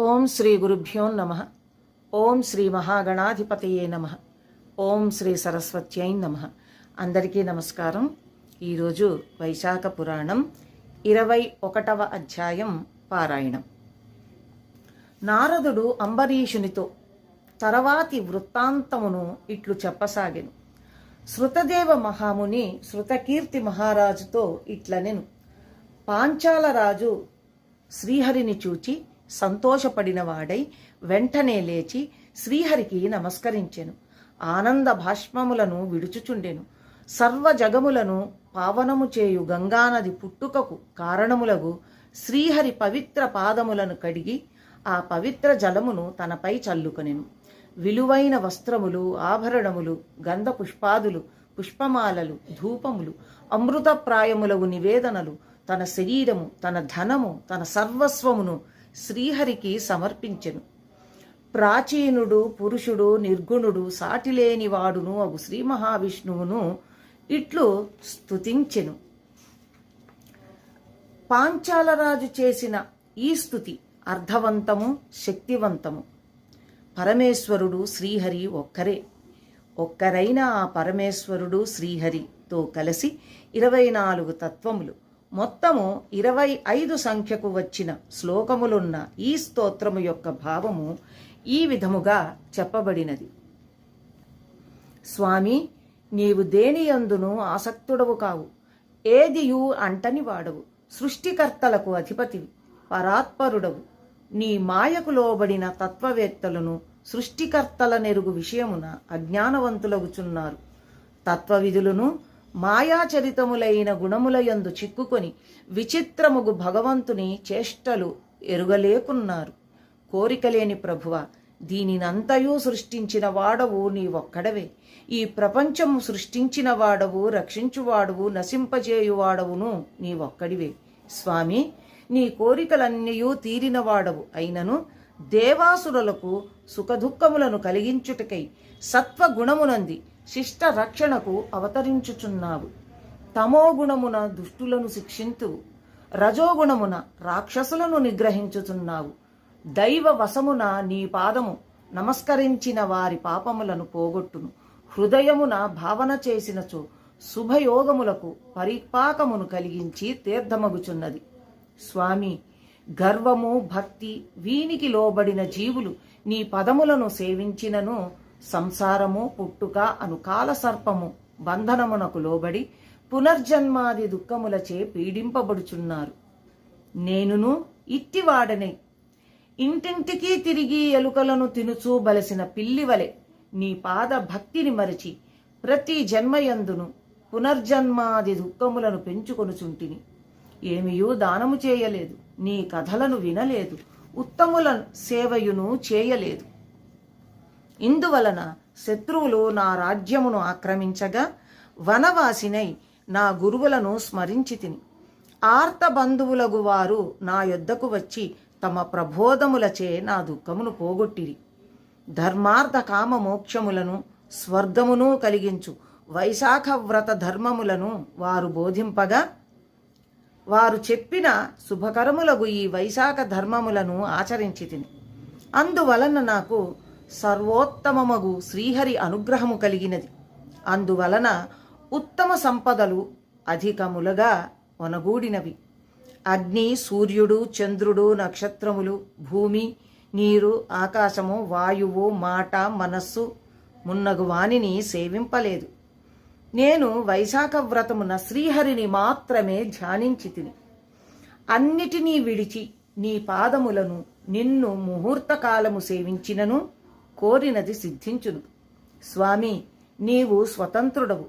ఓం శ్రీ గురుభ్యో నమః. ఓం శ్రీ మహాగణాధిపతయే నమః. ఓం శ్రీ సరస్వత్యై నమః. అందరికీ నమస్కారం. ఈరోజు వైశాఖ పురాణం 21వ అధ్యాయం పారాయణం. నారదుడు అంబరీషునితో తర్వాతి వృత్తాంతమును ఇట్లు చెప్పసాగెను. శృతదేవ మహాముని శృతకీర్తి మహారాజుతో ఇట్లనెను. పాంచాల రాజు శ్రీహరిని చూచి సంతోషపడినవాడై వెంటనే లేచి శ్రీహరికి నమస్కరించెను. ఆనంద భాష్మములను విడుచుచుండెను. సర్వ జగములను పావనము చేయు గంగానది పుట్టుకకు కారణములగు శ్రీహరి పవిత్ర పాదములను కడిగి ఆ పవిత్ర జలమును తనపై చల్లుకొనెను. విలువైన వస్త్రములు, ఆభరణములు, గంధ పుష్పాదులు, పుష్పమాలలు, ధూపములు, అమృతప్రాయములగు నివేదనలు, తన శరీరము, తన ధనము, తన సర్వస్వమును శ్రీహరికి సమర్పించెను. ప్రాచీనుడు, పురుషుడు, నిర్గుణుడు, సాటిలేనివాడును అగు శ్రీ మహావిష్ణువును ఇట్లు స్తుతించెను. పాంచాలరాజు చేసిన ఈ స్తుతి అర్థవంతము, శక్తివంతము. పరమేశ్వరుడు శ్రీహరి ఒక్కరైన ఆ పరమేశ్వరుడు శ్రీహరితో కలిసి 24 తత్వములు, మొత్తము 25 సంఖ్యకు వచ్చిన శ్లోకములున్న ఈ స్తోత్రము యొక్క భావము ఈ విధముగా చెప్పబడినది. స్వామి, నీవు దేనియందును ఆసక్తుడవు కావు, ఏదియు అంటని వాడవు, సృష్టికర్తలకు అధిపతివి, పరాత్పరుడవు. నీ మాయకు లోబడిన తత్వవేత్తలను సృష్టికర్తల నెరుగు విషయమున అజ్ఞానవంతులగుచున్నారు. తత్వవిధులను మాయాచరితములైన గుణములయందు చిక్కుకొని విచిత్రముగు భగవంతుని చేష్టలు ఎరుగలేకున్నారు. కోరికలేని ప్రభువ, దీనినంతయూ సృష్టించిన వాడవు నీవొక్కడవే. ఈ ప్రపంచము సృష్టించిన వాడవు, రక్షించువాడవు, నశింపజేయువాడవును నీవొక్కడివే. స్వామి, నీ కోరికలన్నయూ తీరినవాడవు అయినను దేవాసురులకు సుఖదుఖములను కలిగించుటకై సత్వగుణమునంది శిష్ట రక్షణకు అవతరించుచున్నావు. తమోగుణమున దుష్టులను శిక్షింతువు, రజోగుణమున రాక్షసులను నిగ్రహించుచున్నావు. దైవ వశమున నీ పాదము నమస్కరించిన వారి పాపములను పోగొట్టును. హృదయమున భావన చేసినచో శుభయోగములకు పరిపాకమును కలిగించి తీర్థమగుచున్నది. స్వామి, గర్వము, భక్తి వీనికి లోబడిన జీవులు నీ పదములను సేవించినను సంసారము, పుట్టుక అను కాల సర్పము బంధనమునకు లోబడి పునర్జన్మాది దుఃఖములచే పీడింపబడుచున్నారు. నేనును ఇట్టివాడనే ఇంటింటికి తిరిగి ఎలుకలను తినుచూ బలసిన పిల్లివలె నీ పాద భక్తిని మరచి ప్రతి జన్మయందును పునర్జన్మాది దుఃఖములను పెంచుకొనుచుంటిని. ఏమియూ దానము చేయలేదు, నీ కథలను వినలేదు, ఉత్తముల సేవయును చేయలేదు. ఇందువలన శత్రువులు నా రాజ్యమును ఆక్రమించగా వనవాసినై నా గురువులను స్మరించి తిని. ఆర్త బంధువులగు వారు నా యొద్దకు వచ్చి తమ ప్రబోధములచే నా దుఃఖమును పోగొట్టిరి. ధర్మార్థ కామ మోక్షములను స్వర్గమును కలిగించు వైశాఖ వ్రత ధర్మములను వారు బోధింపగా వారు చెప్పిన శుభకరములగు ఈ వైశాఖ ధర్మములను ఆచరించి తిని. అందువలన నాకు సర్వోత్తమమగు శ్రీహరి అనుగ్రహము కలిగినది. అందువలన ఉత్తమ సంపదలు అధికములుగా వనగూడినవి. అగ్ని, సూర్యుడు, చంద్రుడు, నక్షత్రములు, భూమి, నీరు, ఆకాశము, వాయువు, మాట, మనస్సు మున్నగు వానిని సేవింపలేదు. నేను వైశాఖ వ్రతమున శ్రీహరిని మాత్రమే ధ్యానించి తిని. అన్నిటినీ విడిచి నీ పాదములను నిన్ను ముహూర్తకాలము సేవించినను కోరినది సిద్ధించును. స్వామి, నీవు స్వతంత్రుడవు,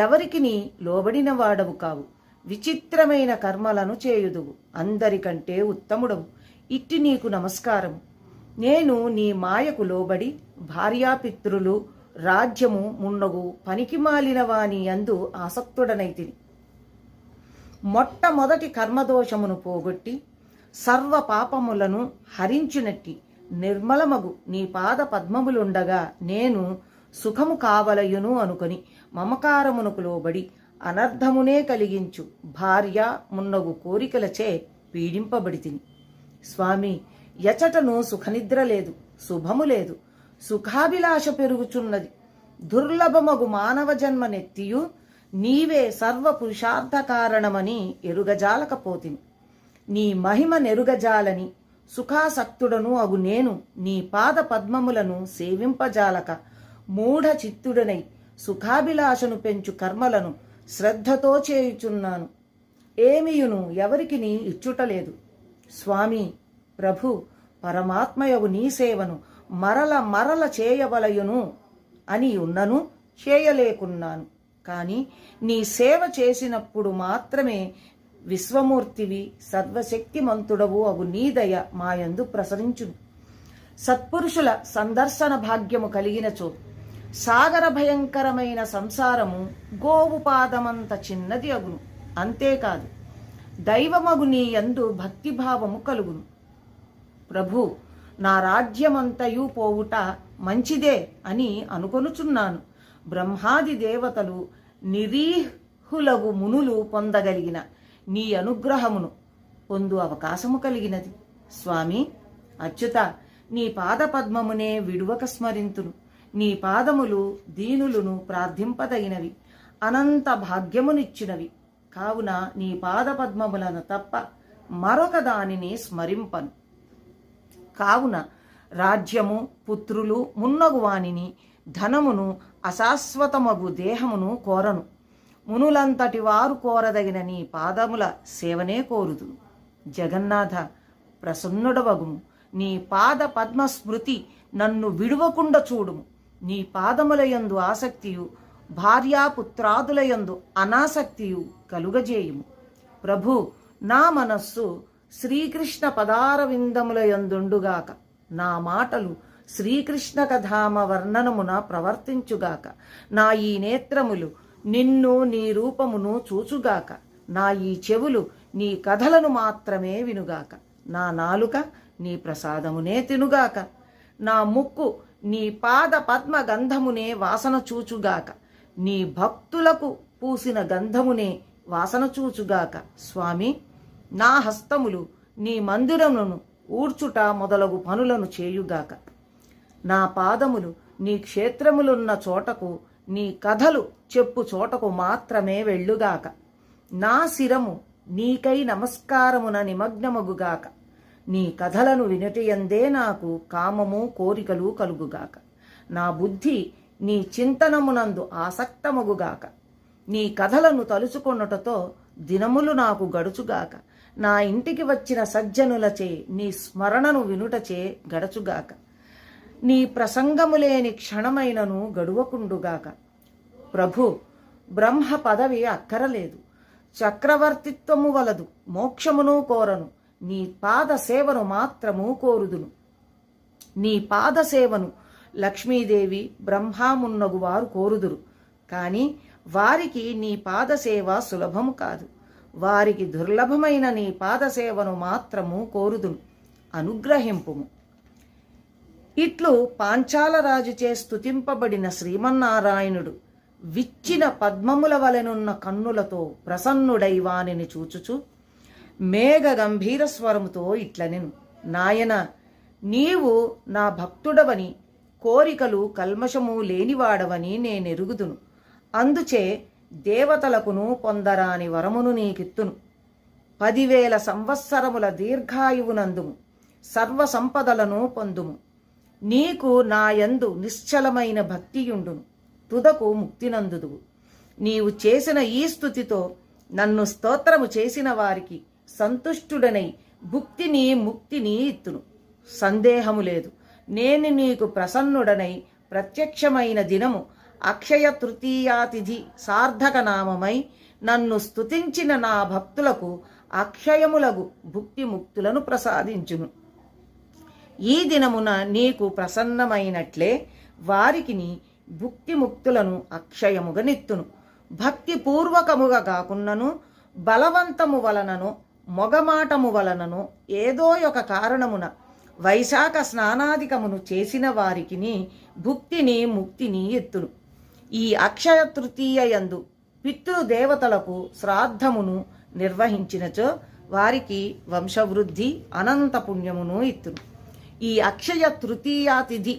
ఎవరికి నీ లోబడిన వాడవు కావు. విచిత్రమైన కర్మలను చేయుదువు, అందరికంటే ఉత్తముడవు. ఇట్టి నీకు నమస్కారము. నేను నీ మాయకు లోబడి భార్యాపితృలు, రాజ్యము మున్నగు పనికి మాలిన వాని యందు ఆసక్తుడనైతిని. మొట్టమొదటి కర్మదోషమును పోగొట్టి సర్వ పాపములను హరించినట్టి నిర్మలమగు నీ పాద పద్మములుండగా నేను సుఖము కావలయును అనుకొని మమకారమునకు లోబడి అనర్థమునే కలిగించు భార్య మున్నగు కోరికలచే పీడింపబడితిని. స్వామి, ఎచటను సుఖనిద్ర లేదు, శుభము లేదు, సుఖాభిలాష పెరుగుచున్నది. దుర్లభమగు మానవ జన్మనెత్తియు నీవే సర్వ పురుషార్థ కారణమని ఎరుగజాలకపోతిని. నీ మహిమ నెరుగజాలని సుఖాసక్తుడను అగు నేను నీ పాద పద్మములను సేవింపజాలక మూఢ చిత్తుడనై సుఖాభిలాషను పెంచు కర్మలను శ్రద్ధతో చేయుచున్నాను. ఏమియును ఎవరికిని ఇచ్చుటలేదు. స్వామి, ప్రభు, పరమాత్మయగు నీ సేవను మరల మరల చేయవలయును అని ఉన్నను చేయలేకున్నాను. కాని నీ సేవ చేసినప్పుడు మాత్రమే విశ్వమూర్తివి, సర్వశక్తిమంతుడవు అగు నీ దయ మాయందు ప్రసరించును. సత్పురుషుల సందర్శన భాగ్యము కలిగినచో సాగర భయంకరమైన సంసారము గోవు పాదమంత చిన్నది అగును. అంతేకాదు, దైవమగు నీ యందు భక్తిభావము కలుగును. ప్రభు, నా రాజ్యమంతయు పోవుట మంచిదే అని అనుకొనుచున్నాను. బ్రహ్మాది దేవతలు నిరీహులగు మునులు పొందగలిగిన నీ అనుగ్రహమును పొందు అవకాశము కలిగినది. స్వామి, అచ్యుత, నీ పాద పద్మమునే విడువక స్మరింతును. నీ పాదములు దీనులను ప్రార్థింపదగినవి, అనంత భాగ్యమునిచ్చినవి. కావున నీ పాద పద్మములను తప్ప మరొక దానిని స్మరింపను. కావున రాజ్యము, పుత్రులు మున్నగు వానిని, ధనమును, అశాశ్వతమగు దేహమును కోరను. మునులంతటి వారు కోరదగిన నీ పాదముల సేవనే కోరుదు. జగన్నాథ, ప్రసన్నుడవగుము. నీ పాద పద్మ స్మృతి నన్ను విడువకుండా చూడుము. నీ పాదములయందు ఆసక్తియు, భార్యాపుత్రాదులయందు అనాసక్తియు కలుగజేయుము. ప్రభు, నా మనస్సు శ్రీకృష్ణ పదారవిందములయందుండుగాక. నా మాటలు శ్రీకృష్ణ కథామ వర్ణనమున ప్రవర్తించుగాక. నా ఈ నేత్రములు నిన్ను, నీ రూపమును చూచుగాక. నా ఈ చెవులు నీ కథలను మాత్రమే వినుగాక. నా నాలుక నీ ప్రసాదమునే తినుగాక. నా ముక్కు నీ పాద పద్మ గంధమునే వాసన చూచుగాక. నీ భక్తులకు పూసిన గంధమునే వాసన చూచుగాక. స్వామి, నా హస్తములు నీ మందిరమును ఊడ్చుట మొదలగు పనులను చేయుగాక. నా పాదములు నీ క్షేత్రములున్న చోటకు, నీ కథలు చెప్పు చోటకు మాత్రమే వెళ్ళుగాక. నా శిరము నీకై నమస్కారమున నిమగ్నమగుగాక. నీ కథలను వినుటయందే నాకు కామము, కోరికలు కలుగుగాక. నా బుద్ధి నీ చింతనమునందు ఆసక్తమగుగాక. నీ కథలను తలుచుకొనుటతో దినములు నాకు గడుచుగాక. నా ఇంటికి వచ్చిన సజ్జనులచే నీ స్మరణను వినుటచే గడచుగాక. నీ ప్రసంగములేని క్షణమైనను గడువకుండుగాక. ప్రభు, బ్రహ్మ పదవి అక్కరలేదు, చక్రవర్తిత్వము వలదు, మోక్షమును కోరను. నీ పాద సేవను మాత్రము కోరుదును. నీ పాద సేవను లక్ష్మీదేవి, బ్రహ్మామున్నగు వారు కోరుదురు. కాని వారికి నీ పాద సేవ సులభము కాదు. వారికి దుర్లభమైన నీ పాద సేవను మాత్రము కోరుదును. అనుగ్రహింపుము. ఇట్లు పాంచాలరాజుచే స్తుతింపబడిన శ్రీమన్నారాయణుడు విచ్చిన పద్మముల వలెనున్న కన్నులతో ప్రసన్నుడై వానిని చూచుచు మేఘ గంభీర స్వరముతో ఇట్లనెను. నాయన, నీవు నా భక్తుడవని, కోరికలు కల్మషము లేనివాడవని నేనెరుగుదును. అందుచే దేవతలకును పొందరాని వరమును నీకిత్తును. 10,000 సంవత్సరముల దీర్ఘాయువునందుము, సర్వ సంపదలను పొందుము. నీకు నాయందు నిశ్చలమైన భక్తియుండును, తుదకు ముక్తినందుదువు. నీవు చేసిన ఈ స్తుతితో నన్ను స్తోత్రము చేసిన వారికి సంతుష్టుడనై భుక్తిని, ముక్తిని ఇత్తును. సందేహము లేదు, నేను నీకు ప్రసన్నుడనై ప్రత్యక్షమైన దినము అక్షయ తృతీయాతిథి సార్థక నామమై నన్ను స్తుతించిన నా భక్తులకు అక్షయములగు భుక్తి ముక్తులను ప్రసాదించును. ఈ దినమున నీకు ప్రసన్నమైనట్లే వారికి భుక్తి ముక్తులను అక్షయముగా నిత్తును. భక్తి పూర్వకముగా కాకున్నను, బలవంతము వలనను, మొగమాటము వలనను, ఏదో ఒక కారణమున వైశాఖ స్నానాధికమును చేసిన వారికి భుక్తిని, ముక్తిని ఎత్తును. ఈ అక్షయ తృతీయ యందు పితృదేవతలకు శ్రాద్ధమును నిర్వహించినచో వారికి వంశవృద్ధి, అనంత పుణ్యమును ఇత్తును. ఈ అక్షయ తృతీయ తిథి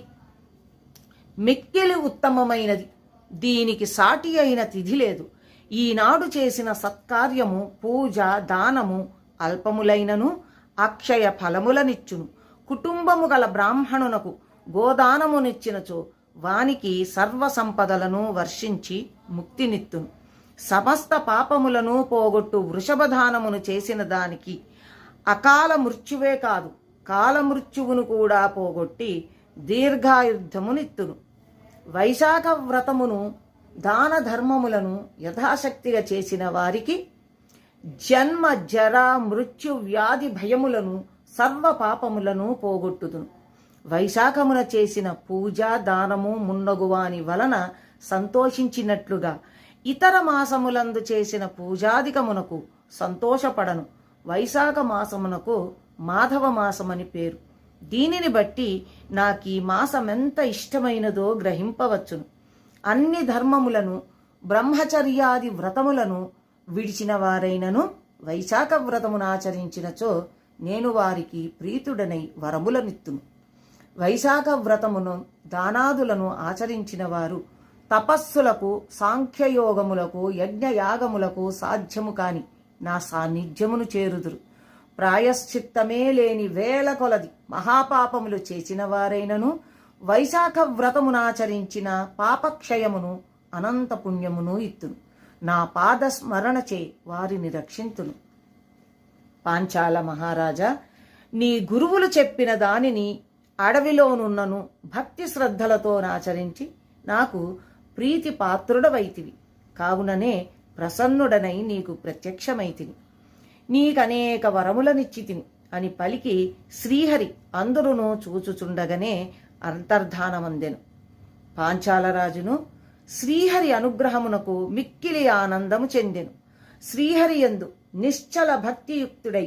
మిక్కిలి ఉత్తమమైనది. దీనికి సాటి అయిన తిథి లేదు. ఈనాడు చేసిన సత్కార్యము, పూజ, దానము అల్పములైనను అక్షయ ఫలములనిచ్చును. కుటుంబము గల బ్రాహ్మణునకు గోదానమునిచ్చినచో వానికి సర్వ సంపదలను వర్షించి ముక్తినిత్తును. సమస్త పాపములను పోగొట్టు వృషభదానమును చేసిన దానికి అకాల మృత్యువే కాదు, కాలమృత్యువును కూడా పోగొట్టి దీర్ఘాయుర్ధమునిత్తును. వైశాఖ వ్రతమును దాన ధర్మములను యథాశక్తిగా చేసిన వారికి జన్మ, జర, మృత్యు, వ్యాధి భయములను సర్వ పాపములను పోగొట్టుదును. వైశాఖమున చేసిన పూజ, దానము మున్నగువాని వలన సంతోషించినట్లుగా ఇతర మాసములందు చేసిన పూజాధికమునకు సంతోషపడను. వైశాఖ మాసమునకు మాధవ మాసమని పేరు. దీనిని బట్టి నాకీ మాసమెంత ఇష్టమైనదో గ్రహింపవచ్చును. అన్ని ధర్మములను, బ్రహ్మచర్యాది వ్రతములను విడిచిన వారైనను వైశాఖ వ్రతమునాచరించినచో నేను వారికి ప్రీతుడనై వరములనిత్తును. వైశాఖ వ్రతమును, దానాదులను ఆచరించిన వారు తపస్సులకు, సాంఖ్యయోగములకు, యజ్ఞయాగములకు సాధ్యము కాని నా సాన్నిధ్యమును చేరుదురు. ప్రాయశ్చిత్తమే లేని వేల కొలది మహాపాపములు చేసిన వారైనను వైశాఖ వ్రతమునాచరించిన పాపక్షయమును, అనంత పుణ్యమును ఇత్తును. నా పాద స్మరణచే వారిని రక్షింతును. పాంచాల మహారాజా, నీ గురువులు చెప్పిన దానిని అడవిలోనున్నను భక్తి శ్రద్ధలతో నాచరించి నాకు ప్రీతి పాత్రుడవైతివి. కావుననే ప్రసన్నుడనై నీకు ప్రత్యక్షమైతిని. నీకనేక వరములనిచ్చితిని అని పలికి శ్రీహరి అందరును చూచుచుండగనే అంతర్ధానమందెను. పాంచాలరాజును శ్రీహరి అనుగ్రహమునకు మిక్కిలి ఆనందము చెందెను. శ్రీహరి యందు నిశ్చల భక్తియుక్తుడై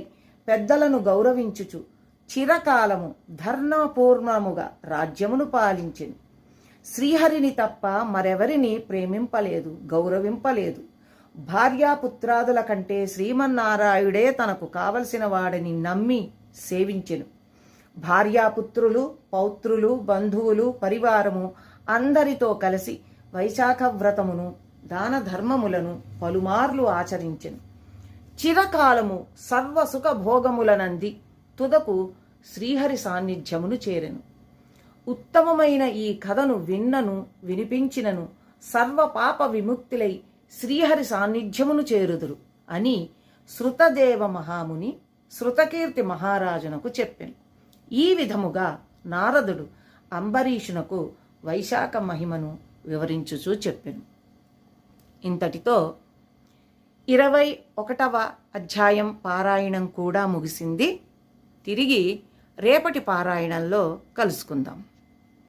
పెద్దలను గౌరవించుచు చిరకాలము ధర్మపూర్ణముగా రాజ్యమును పాలించెను. శ్రీహరిని తప్ప మరెవరిని ప్రేమింపలేదు, గౌరవింపలేదు. భార్యాపుత్రాదుల కంటే శ్రీమన్నారాయుడే తనకు కావలసిన వాడిని నమ్మి సేవించెను. భార్యాపుత్రులు, పౌత్రులు, బంధువులు, పరివారము అందరితో కలిసి వైశాఖ వ్రతమును, దాన ధర్మములను పలుమార్లు ఆచరించెను. చిరకాలము సర్వసుఖ భోగములనంది తుదకు శ్రీహరి సాన్నిధ్యమును చేరెను. ఉత్తమమైన ఈ కథను విన్నను, వినిపించినను సర్వ పాప విముక్తులై శ్రీహరి సాన్నిధ్యమును చేరుదురు అని శృతదేవ మహాముని శృతకీర్తి మహారాజునకు చెప్పెను. ఈ విధముగా నారదుడు అంబరీషునకు వైశాఖ మహిమను వివరించుచూ చెప్పెను. ఇంతటితో 21వ అధ్యాయం పారాయణం కూడా ముగిసింది. తిరిగి రేపటి పారాయణంలో కలుసుకుందాం.